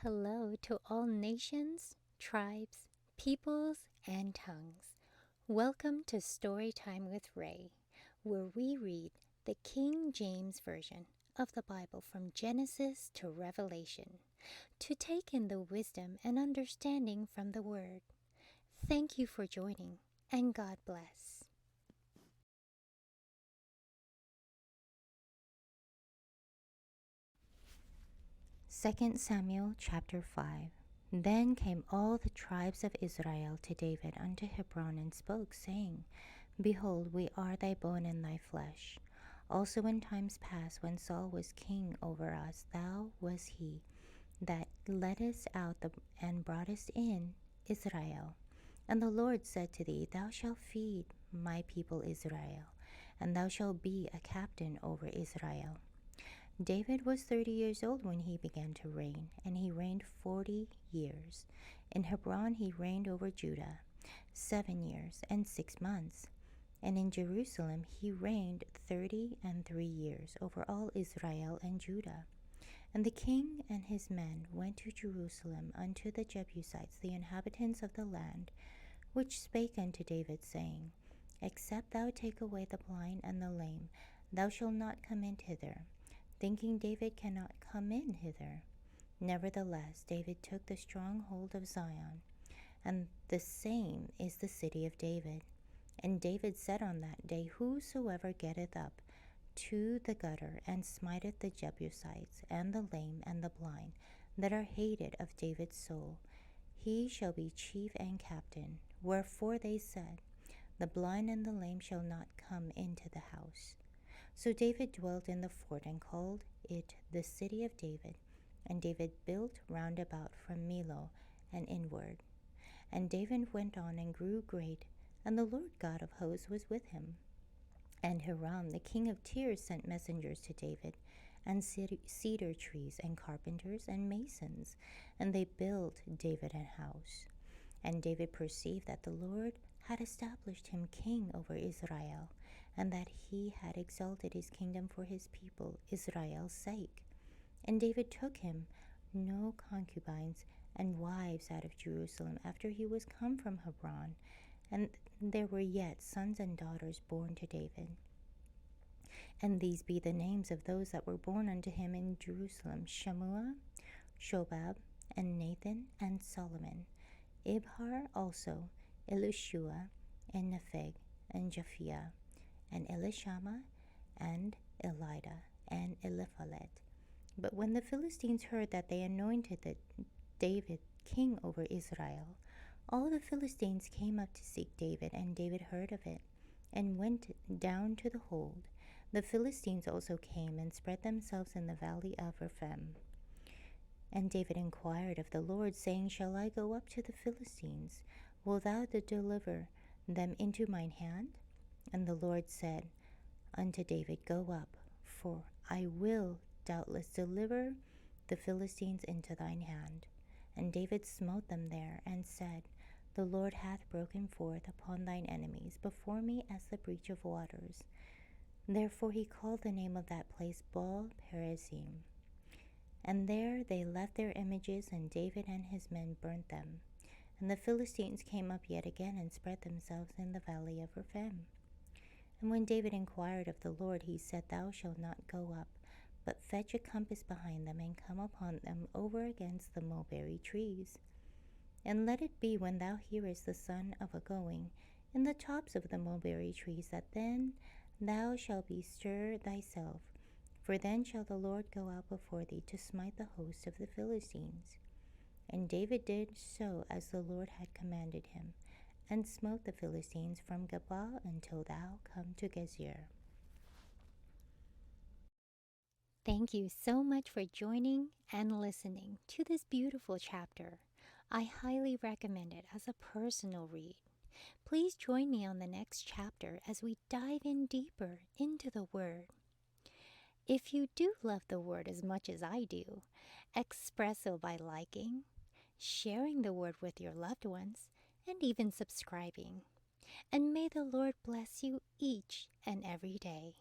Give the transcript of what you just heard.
Hello to all nations, tribes, peoples, and tongues. Welcome to Storytime with Ray, where we read the King James Version of the Bible from Genesis to Revelation to take in the wisdom and understanding from the Word. Thank you for joining, and God bless. 2 Samuel chapter 5. Then came all the tribes of Israel to David unto Hebron and spoke, saying, Behold, we are thy bone and thy flesh. Also in times past, when Saul was king over us, thou was he that leddest out and broughtest in Israel. And the Lord said to thee, Thou shalt feed my people Israel, and thou shalt be a captain over Israel. David was 30 years old when he began to reign, and he reigned 40 years. In Hebron he reigned over Judah 7 years and 6 months. And in Jerusalem he reigned 33 years over all Israel and Judah. And the king and his men went to Jerusalem unto the Jebusites, the inhabitants of the land, which spake unto David, saying, Except thou take away the blind and the lame, thou shalt not come in hither. Thinking David cannot come in hither. Nevertheless, David took the stronghold of Zion, and the same is the city of David. And David said on that day, Whosoever getteth up to the gutter, and smiteth the Jebusites, and the lame, and the blind, that are hated of David's soul, he shall be chief and captain. Wherefore they said, The blind and the lame shall not come into the house. So David dwelt in the fort, and called it the city of David. And David built round about from Millo and inward. And David went on and grew great, and the Lord God of hosts was with him. And Hiram the king of Tyre sent messengers to David, and cedar trees, and carpenters, and masons, and they built David an house. And David perceived that the Lord had established him king over Israel, and that he had exalted his kingdom for his people Israel's sake. And David took him no concubines and wives out of Jerusalem after he was come from Hebron, and there were yet sons and daughters born to David. And these be the names of those that were born unto him in Jerusalem: Shammua, Shobab, and Nathan, and Solomon. Ibhar also, Elishua, and Nepheg, and Japhia, and Elishama, and Elida, and Eliphalet. But when the Philistines heard that they anointed David king over Israel, all the Philistines came up to seek David, and David heard of it, and went down to the hold. The Philistines also came and spread themselves in the valley of Rephaim. And David inquired of the Lord, saying, Shall I go up to the Philistines? Wilt thou deliver them into mine hand? And the Lord said unto David, Go up, for I will doubtless deliver the Philistines into thine hand. And David smote them there, and said, The Lord hath broken forth upon thine enemies before me as the breach of waters. Therefore he called the name of that place Baal Perazim. And there they left their images, and David and his men burnt them. And the Philistines came up yet again, and spread themselves in the valley of Rephaim. And when David inquired of the Lord, he said, Thou shalt not go up, but fetch a compass behind them, and come upon them over against the mulberry trees. And let it be, when thou hearest the son of a going in the tops of the mulberry trees, that then thou shalt bestir thyself, for then shall the Lord go out before thee to smite the host of the Philistines. And David did so as the Lord had commanded him, and smote the Philistines from Gabaa until thou come to Gezer. Thank you so much for joining and listening to this beautiful chapter. I highly recommend it as a personal read. Please join me on the next chapter as we dive in deeper into the Word. If you do love the Word as much as I do, express so by liking, sharing the Word with your loved ones, and even subscribing. And may the Lord bless you each and every day.